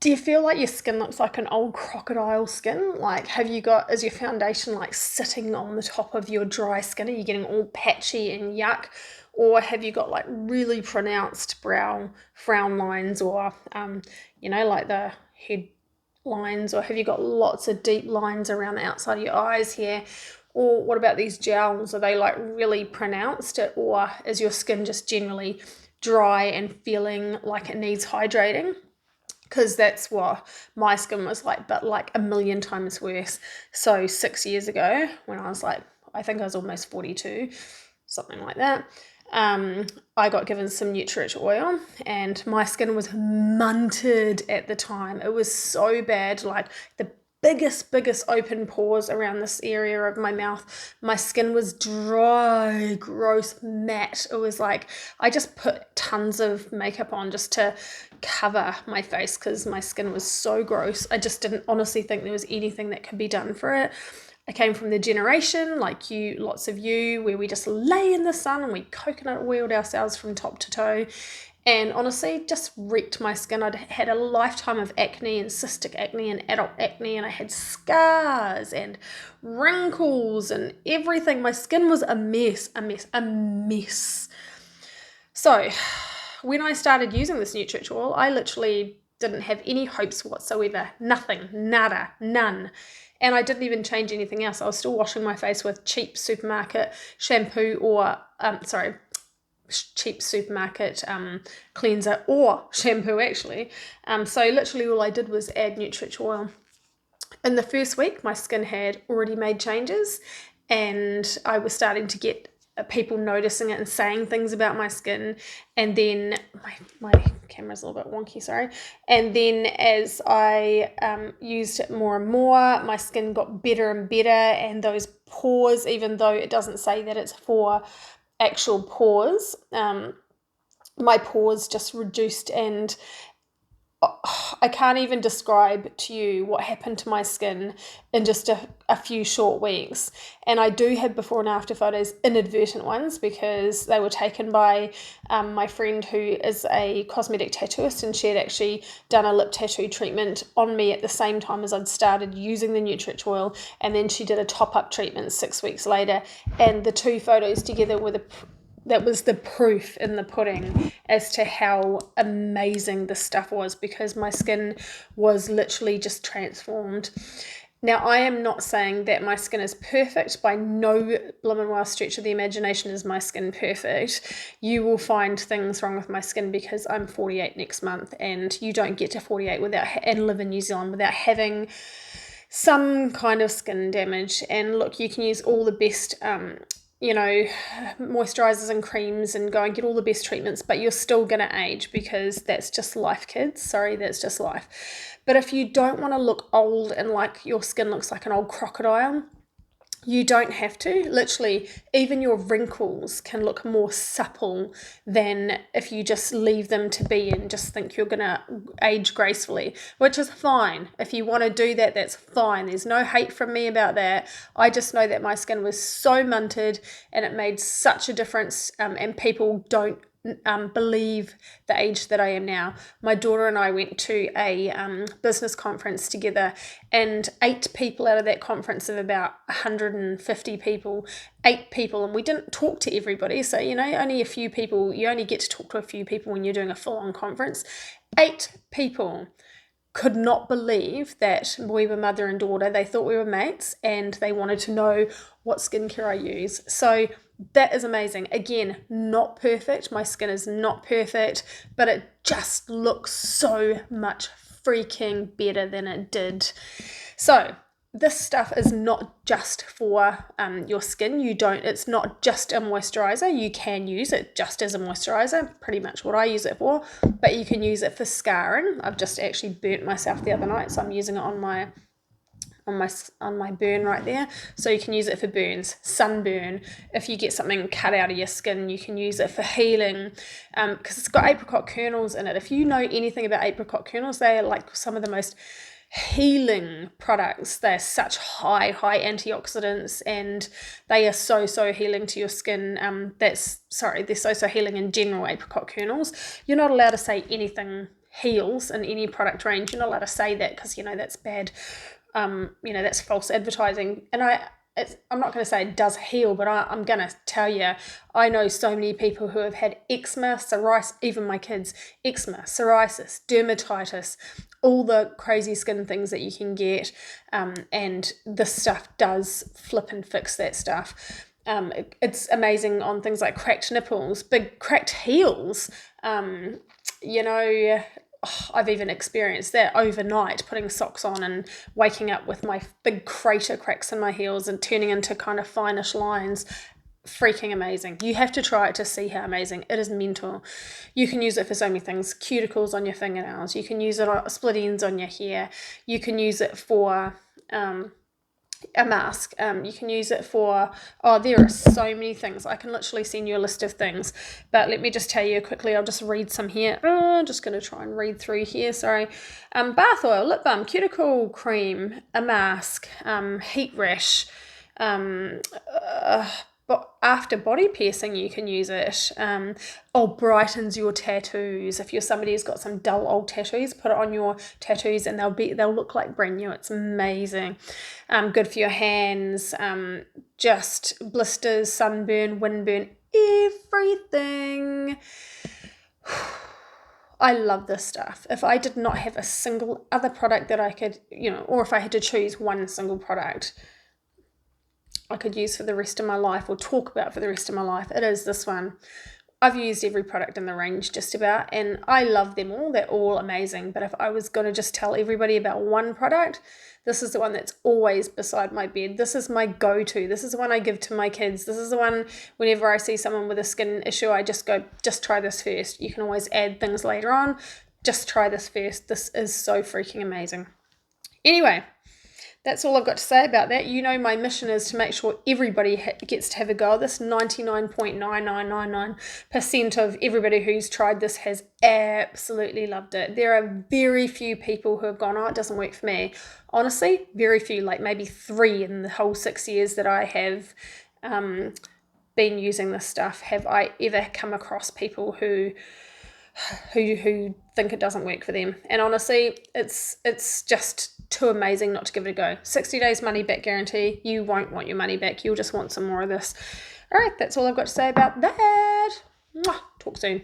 Do you feel like your skin looks like an old crocodile skin? Like, is your foundation like sitting on the top of your dry skin? Are you getting all patchy and yuck? Or have you got like really pronounced brow frown lines or, like the head lines? Or have you got lots of deep lines around the outside of your eyes here? Or what about these jowls? Are they like really pronounced? Or is your skin just generally dry and feeling like it needs hydrating? Because that's what my skin was like, but like a million times worse. So 6 years ago, when I was like, I think I was almost 42, something like that, I got given some Nutrit oil and my skin was munted at the time. It was so bad, like the biggest open pores around this area of my mouth. My skin was dry, gross, matte. It was like I just put tons of makeup on just to cover my face because my skin was so gross. I just didn't honestly think there was anything that could be done for it. I came from the generation, like you, lots of you, where we just lay in the sun and we coconut oiled ourselves from top to toe. And honestly, just wrecked my skin. I'd had a lifetime of acne and cystic acne and adult acne, and I had scars and wrinkles and everything. My skin was a mess. So when I started using this Nutrit oil, I literally didn't have any hopes whatsoever. Nothing, nada, none. And I didn't even change anything else. I was still washing my face with cheap supermarket shampoo or, cheap supermarket cleanser or shampoo actually. So literally all I did was add Nutrit oil. In the first week, my skin had already made changes and I was starting to get people noticing it and saying things about my skin. And then my camera's a little bit wonky, sorry. And then as I used it more and more, my skin got better and better, and those pores, even though it doesn't say that it's for actual pores, my pores just reduced, and I can't even describe to you what happened to my skin in just a few short weeks. And I do have before and after photos, inadvertent ones, because they were taken by my friend who is a cosmetic tattooist, and she had actually done a lip tattoo treatment on me at the same time as I'd started using the Nutrit oil, and then she did a top-up treatment 6 weeks later, and the two photos together were that was the proof in the pudding as to how amazing this stuff was, because my skin was literally just transformed. Now, I am not saying that my skin is perfect. By no blimmin' stretch of the imagination is my skin perfect. You will find things wrong with my skin because I'm 48 next month, and you don't get to 48 and live in New Zealand without having some kind of skin damage. And look, you can use all the best moisturizers and creams and go and get all the best treatments, but you're still going to age, because that's just life, kids. Sorry, that's just life. But if you don't want to look old and like your skin looks like an old crocodile, you don't have to. Literally, even your wrinkles can look more supple than if you just leave them to be and just think you're going to age gracefully, which is fine. If you want to do that, that's fine. There's no hate from me about that. I just know that my skin was so munted and it made such a difference, and people don't believe the age that I am now. My daughter and I went to a business conference together, and 8 people out of that conference of about 150 people, 8 people, and we didn't talk to everybody. So, only a few people, you only get to talk to a few people when you're doing a full-on conference. 8 people could not believe that we were mother and daughter. They thought we were mates, and they wanted to know what skincare I use. So that is amazing. Again, not perfect. My skin is not perfect, but it just looks so much freaking better than it did. So this stuff is not just for your skin. It's not just a moisturizer. You can use it just as a moisturizer, pretty much what I use it for, but you can use it for scarring. I've just actually burnt myself the other night, so I'm using it on my burn right there. So you can use it for burns, sunburn. If you get something cut out of your skin, you can use it for healing, because it's got apricot kernels in it. If you know anything about apricot kernels, they are like some of the most healing products. They're such high antioxidants, and they are so healing to your skin. They're so healing in general, apricot kernels. You're not allowed to say anything heals in any product range. You're not allowed to say that because, that's bad. That's false advertising. And I'm not going to say it does heal, but I'm going to tell you, I know so many people who have had eczema, psoriasis, even my kids, eczema, psoriasis, dermatitis, all the crazy skin things that you can get. And this stuff does flip and fix that stuff. It's amazing on things like cracked nipples, big cracked heels, I've even experienced that overnight, putting socks on and waking up with my big crater cracks in my heels and turning into kind of finish lines. Freaking amazing. You have to try it to see how amazing. It is mental. You can use it for so many things. Cuticles on your fingernails. You can use it on split ends on your hair. You can use it for a mask. You can use it for, there are so many things. I can literally send you a list of things, but let me just tell you quickly. I'll just read some here. I'm just going to try and read through here, sorry. Bath oil, lip balm, cuticle cream, a mask, heat rash, but after body piercing you can use it. Brightens your tattoos. If you're somebody who's got some dull old tattoos, put it on your tattoos and they'll look like brand new. It's amazing. Good for your hands, just blisters, sunburn, windburn, everything. I love this stuff. If I did not have a single other product that I could, or if I had to choose one single product I could use for the rest of my life or talk about for the rest of my life, it is this one. I've used every product in the range just about, and I love them all. They're all amazing. But if I was going to just tell everybody about one product, this is the one that's always beside my bed. This is my go-to. This is the one I give to my kids. This is the one whenever I see someone with a skin issue, I just go, just try this first. You can always add things later on. Just try this first. This is so freaking amazing. Anyway, that's all I've got to say about that. My mission is to make sure everybody gets to have a go at this. 99.9999% of everybody who's tried this has absolutely loved it. There are very few people who have gone, it doesn't work for me. Honestly, very few, like maybe 3 in the whole 6 years that I have been using this stuff. Have I ever come across people who think it doesn't work for them? And honestly, it's just too amazing not to give it a go. 60 days money back guarantee. You won't want your money back. You'll just want some more of this. All right, that's all I've got to say about that. Talk soon.